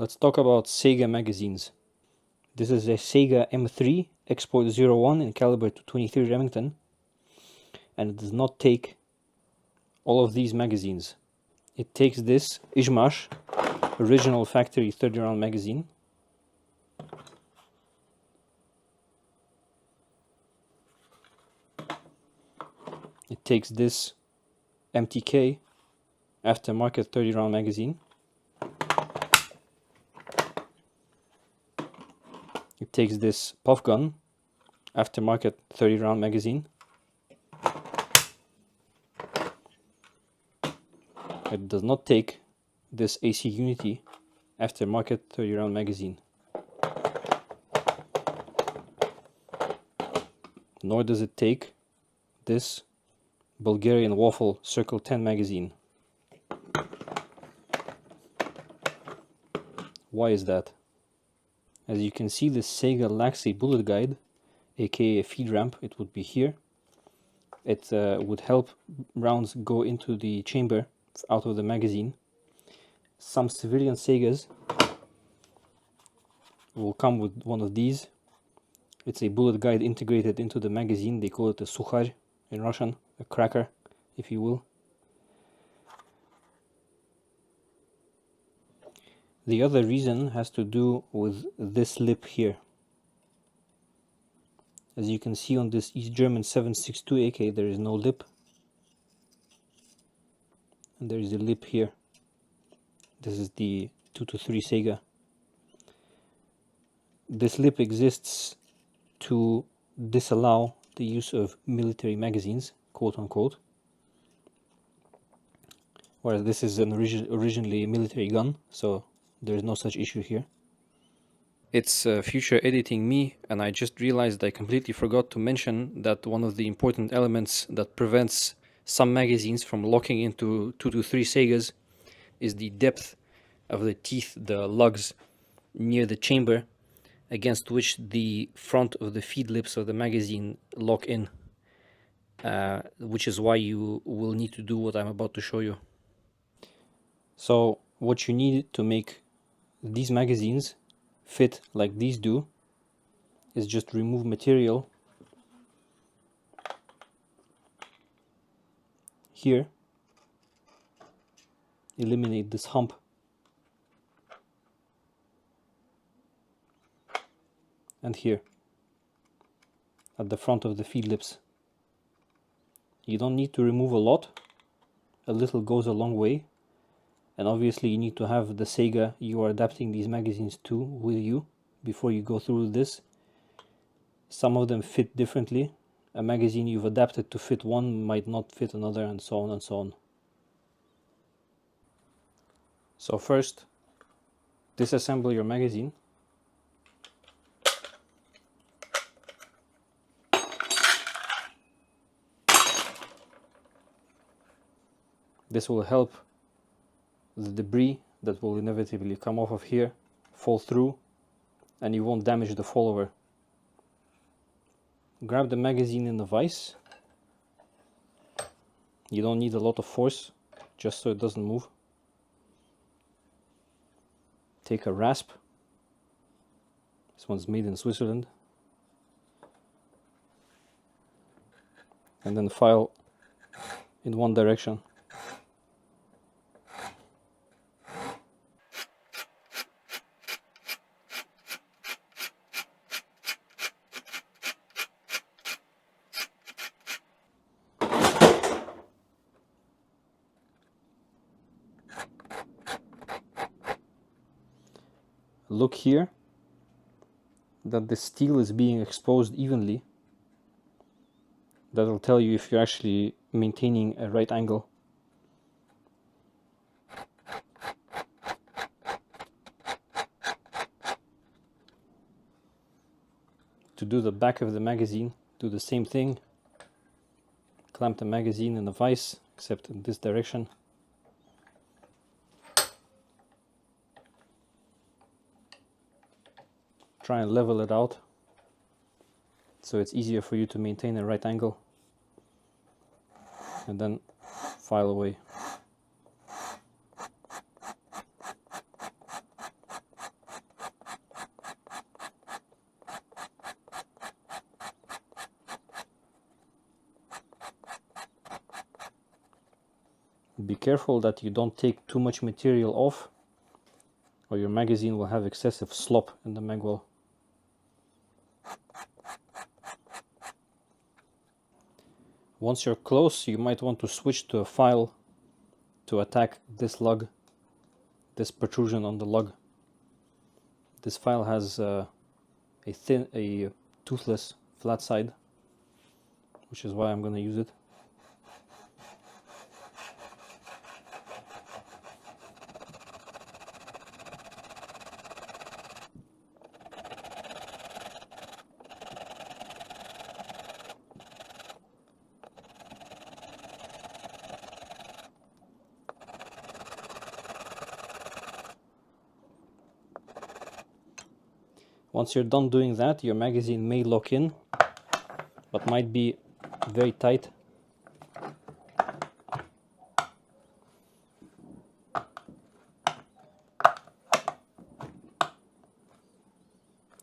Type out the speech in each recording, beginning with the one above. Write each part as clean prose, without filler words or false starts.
Let's talk about Saiga magazines. This is a Saiga M3 Export 01 in caliber 223 Remington, and it does not take all of these magazines. It takes this Ishmash original factory 30 round magazine, it takes this MTK aftermarket 30 round magazine, it takes this puff gun aftermarket 30 round magazine, it does not take this AC Unity aftermarket 30 round magazine, nor does it take this Bulgarian Waffle Circle 10 magazine. Why is that? As you can see, this Saiga lacks a bullet guide, aka a feed ramp. It would be here. It would help rounds go into the chamber out of the magazine. Some civilian Saigas will come with one of these. It's a bullet guide integrated into the magazine. They call it a sukhar in Russian, a cracker, if you will. The other reason has to do with this lip here. As you can see on this East German 7.62 AK, there is no lip. And there is a lip here. This is the 223 Saiga. This lip exists to disallow the use of military magazines, quote unquote. Whereas this is an originally a military gun, so there is no such issue here. It's future editing me, and I just realized I completely forgot to mention that one of the important elements that prevents some magazines from locking into 223 Saigas is the depth of the teeth, the lugs near the chamber, against which the front of the feed lips of the magazine lock in, which is why you will need to do what I'm about to show you. So what you need to make these magazines fit like these do is just remove material here, eliminate this hump, and here at the front of the feed lips. You don't need to remove a lot, a little goes a long way, and obviously you need to have the Saiga you are adapting these magazines to with you before you go through this. Some of them fit differently. A magazine you've adapted to fit one might not fit another, and so on and so on. So first, disassemble your magazine. This will help the debris that will inevitably come off of here fall through, and you won't damage the follower. Grab the magazine in the vise. You don't need a lot of force, just so it doesn't move. Take a rasp. This one's made in Switzerland. And then file in one direction. Look here that the steel is being exposed evenly. That will tell you if you're actually maintaining a right angle. To do the back of the magazine, do the same thing. Clamp the magazine in the vise, except in this direction. Try and level it out so it's easier for you to maintain a right angle, and then file away. Be careful that you don't take too much material off, or your magazine will have excessive slop in the mag well. Once you're close, you might want to switch to a file to attack this lug, this protrusion on the lug. This file has a toothless flat side, which is why I'm going to use it. Once you're done doing that, your magazine may lock in, but might be very tight.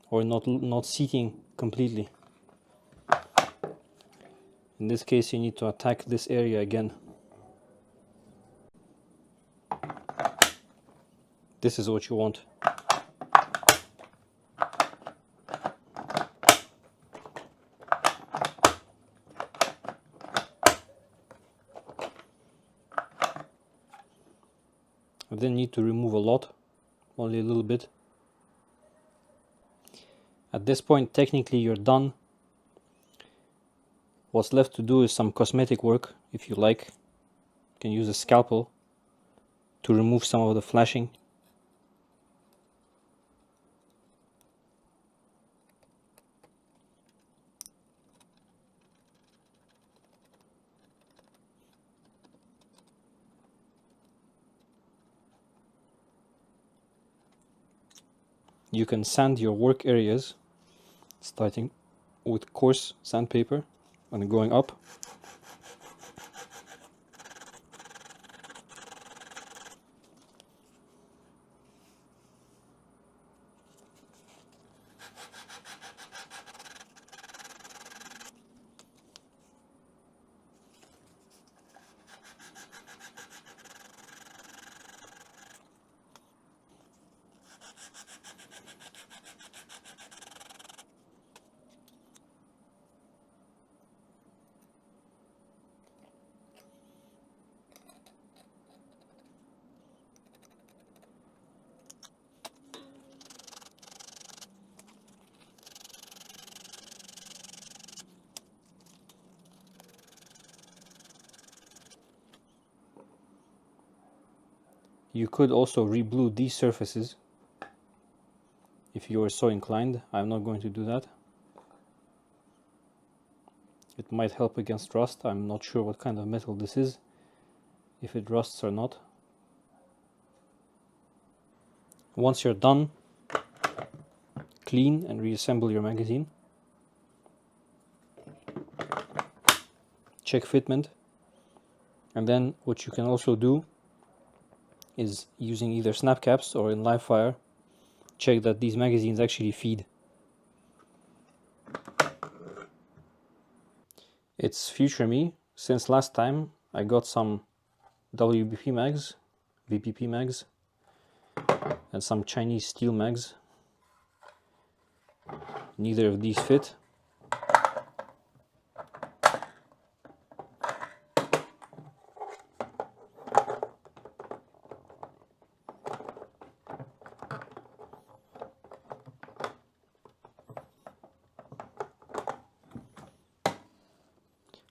Or not seating completely. In this case, you need to attack this area again. This is what you want. I didn't need to remove a lot, only a little bit. At this point, technically you're done. What's left to do is some cosmetic work, if you like. You can use a scalpel to remove some of the flashing. You can sand your work areas, starting with coarse sandpaper and going up. You could also re-blue these surfaces if you are so inclined. I'm not going to do that. It might help against rust. I'm not sure what kind of metal this is, if it rusts or not. Once you're done, clean and reassemble your magazine. Check fitment. And then what you can also do is, using either snap caps or in live fire, check that these magazines actually feed. It's future me. Since last time I got some WBP mags, VPP mags, and some Chinese steel mags. Neither of these fit.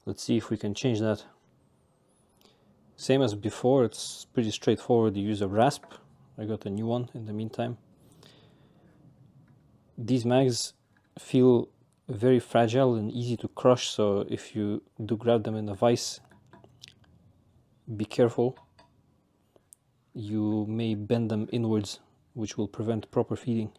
Let's see if we can change that. Same as before, it's pretty straightforward. You use a rasp. I got a new one in the meantime. These mags feel very fragile and easy to crush, so if you do grab them in a vise, be careful. You may bend them inwards, which will prevent proper feeding.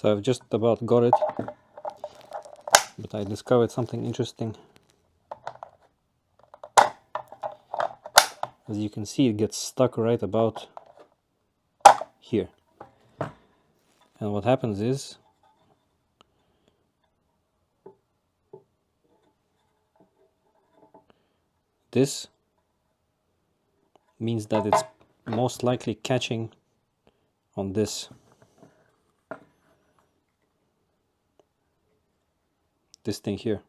So I've just about got it, but I discovered something interesting. As you can see, it gets stuck right about here. And what happens is, this means that it's most likely catching on this thing here.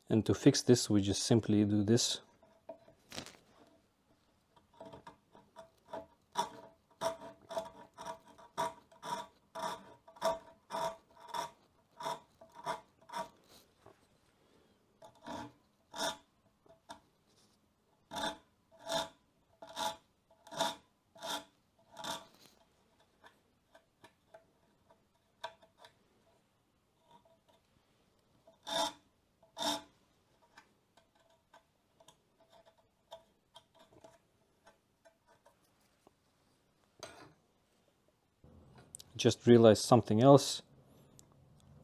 And to fix this, we just simply do this. Just realized something else.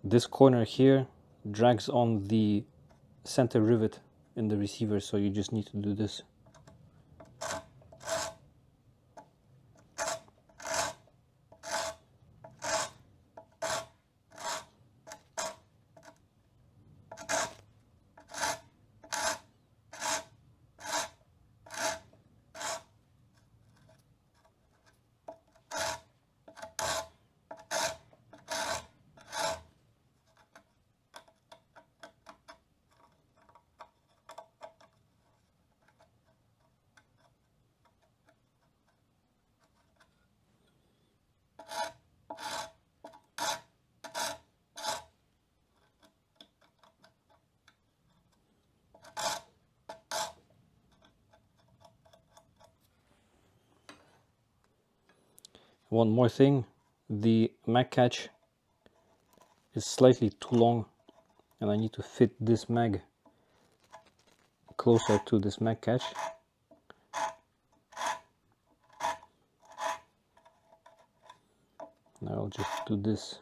This corner here drags on the center rivet in the receiver, so you just need to do this. One more thing, the mag catch is slightly too long, and I need to fit this mag closer to this mag catch. Now I'll just do this.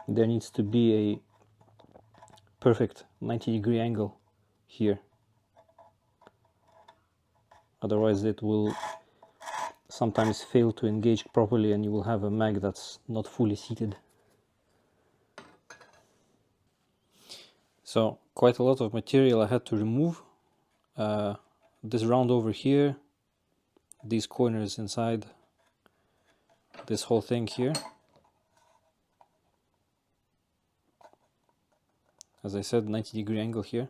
There needs to be a perfect 90-degree angle here. Otherwise it will sometimes fail to engage properly and you will have a mag that's not fully seated. So quite a lot of material I had to remove. This round over here, these corners inside, this whole thing here. As I said, 90-degree angle here,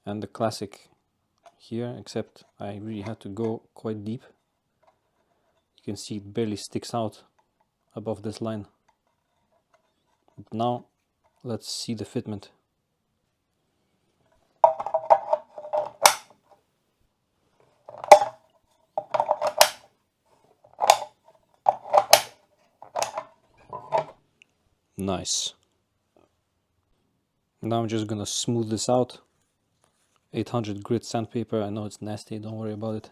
and the classic here, except I really had to go quite deep. You can see it barely sticks out above this line. But now let's see the fitment. Nice. Now I'm just gonna smooth this out. 800 grit sandpaper. I know it's nasty, don't worry about it.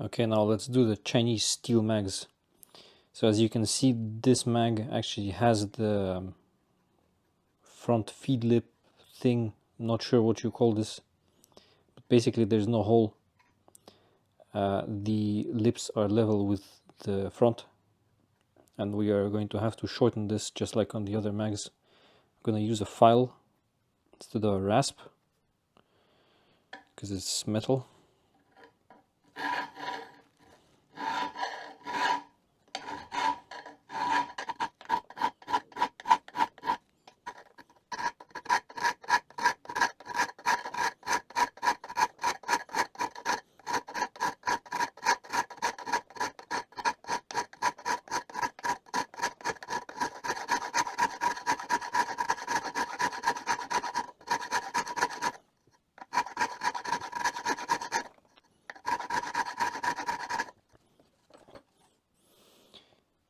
Okay, now let's do the Chinese steel mags. So as you can see, this mag actually has the front feed lip thing. Not sure what you call this, but basically there's no hole. The lips are level with the front, and we are going to have to shorten this just like on the other mags. I'm going to use a file instead of a rasp. because it's metal.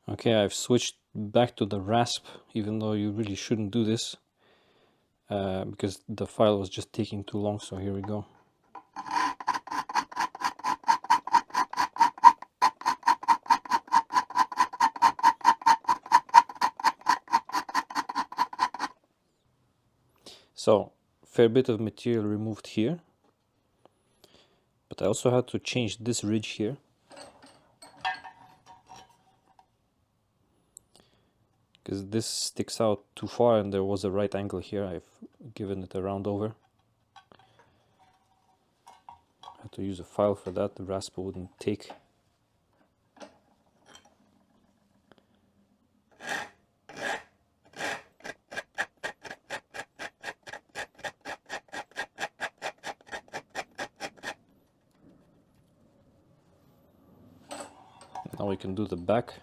Okay, I've switched back to the rasp, even though you really shouldn't do this, because the file was just taking too long, so here we go. So, fair bit of material removed here, but I also had to change this ridge here. Because this sticks out too far and there was a right angle here. I've given it a round over. I had to use a file for that, the rasp wouldn't take. Now we can do the back,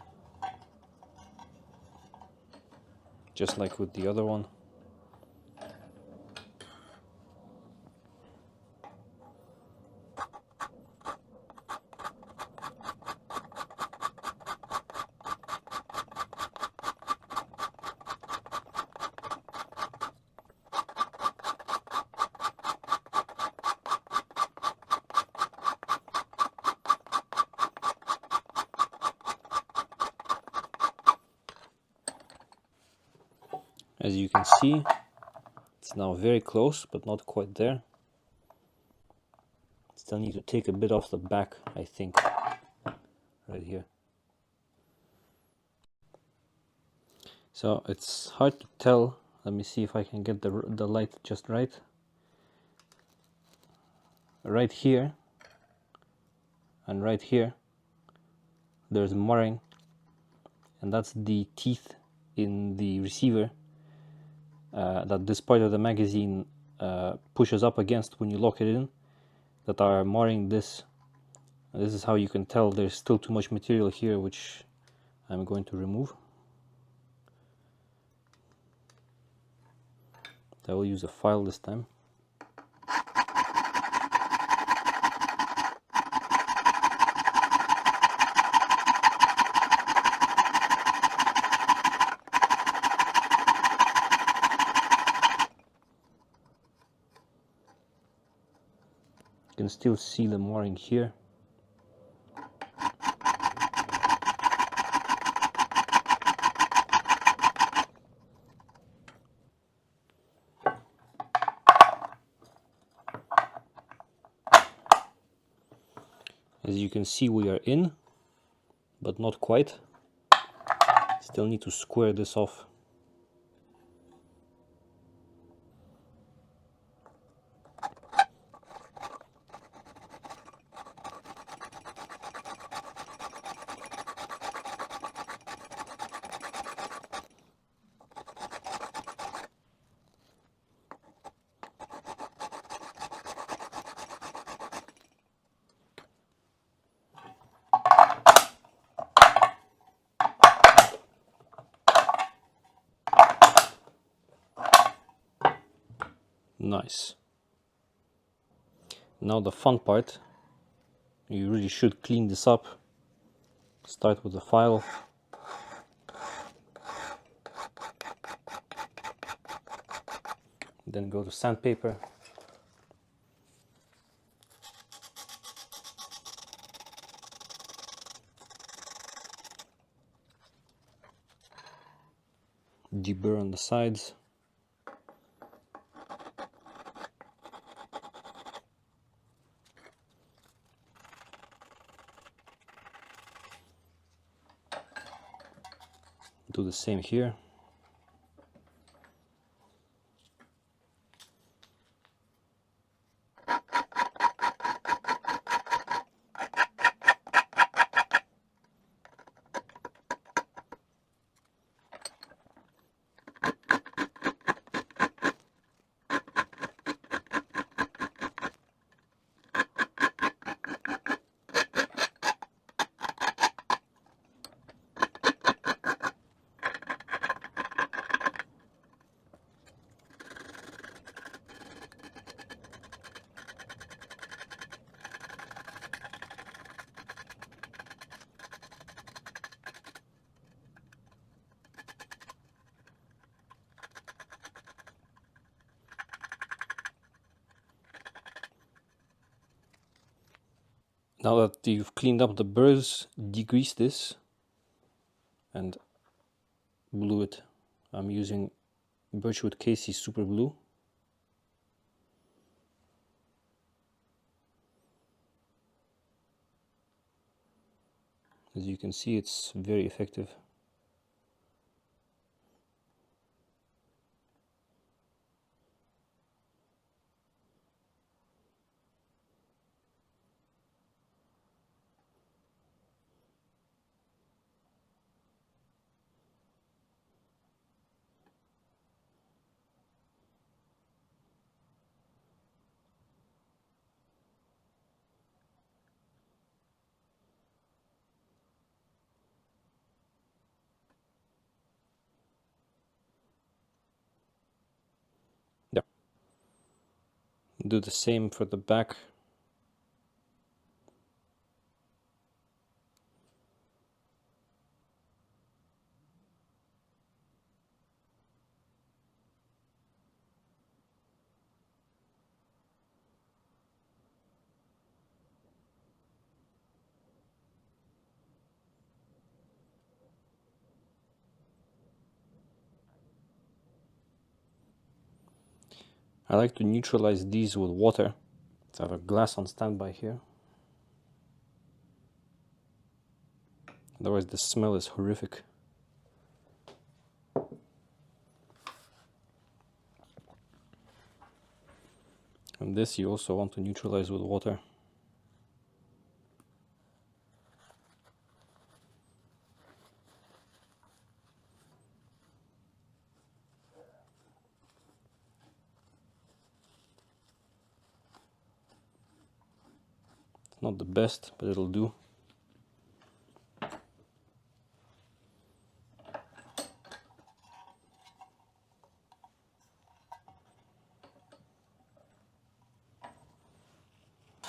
just like with the other one. As you can see, it's now very close, but not quite there. Still need to take a bit off the back, I think, right here. So it's hard to tell. Let me see if I can get the light just right. Right here and right here, there's marring, and that's the teeth in the receiver that this part of the magazine pushes up against when you lock it in, that are marring this. This is how you can tell there's still too much material here, which I'm going to remove. I will use a file this time. You can still see the marring here. As you can see, we are in, but not quite. Still need to square this off. Nice. Now the fun part. You really should clean this up. Start with the file. Then go to sandpaper. Deburr on the sides. Do the same here. Now that you've cleaned up the burrs, degrease this and glue it. I'm using Birchwood Casey Super Glue. As you can see, it's very effective. Yeah. Do the same for the back. I like to neutralize these with water. So I have a glass on standby here. Otherwise the smell is horrific. And this you also want to neutralize with water. It's not the best, but it'll do.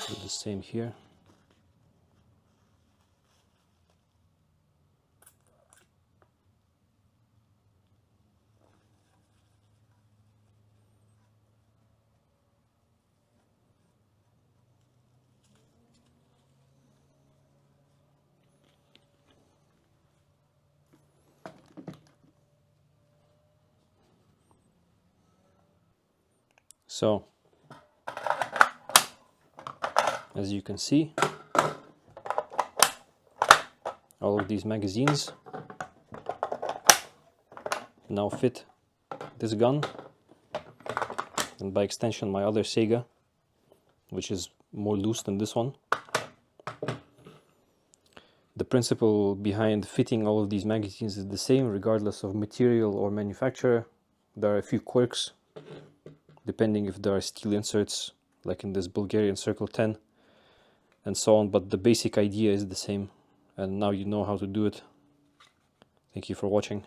Do the same here. So, as you can see, all of these magazines now fit this gun, and by extension my other Saiga, which is more loose than this one. The principle behind fitting all of these magazines is the same regardless of material or manufacturer. There are a few quirks depending if there are steel inserts like in this Bulgarian Circle 10 and so on, but the basic idea is the same, and now you know how to do it. Thank you for watching.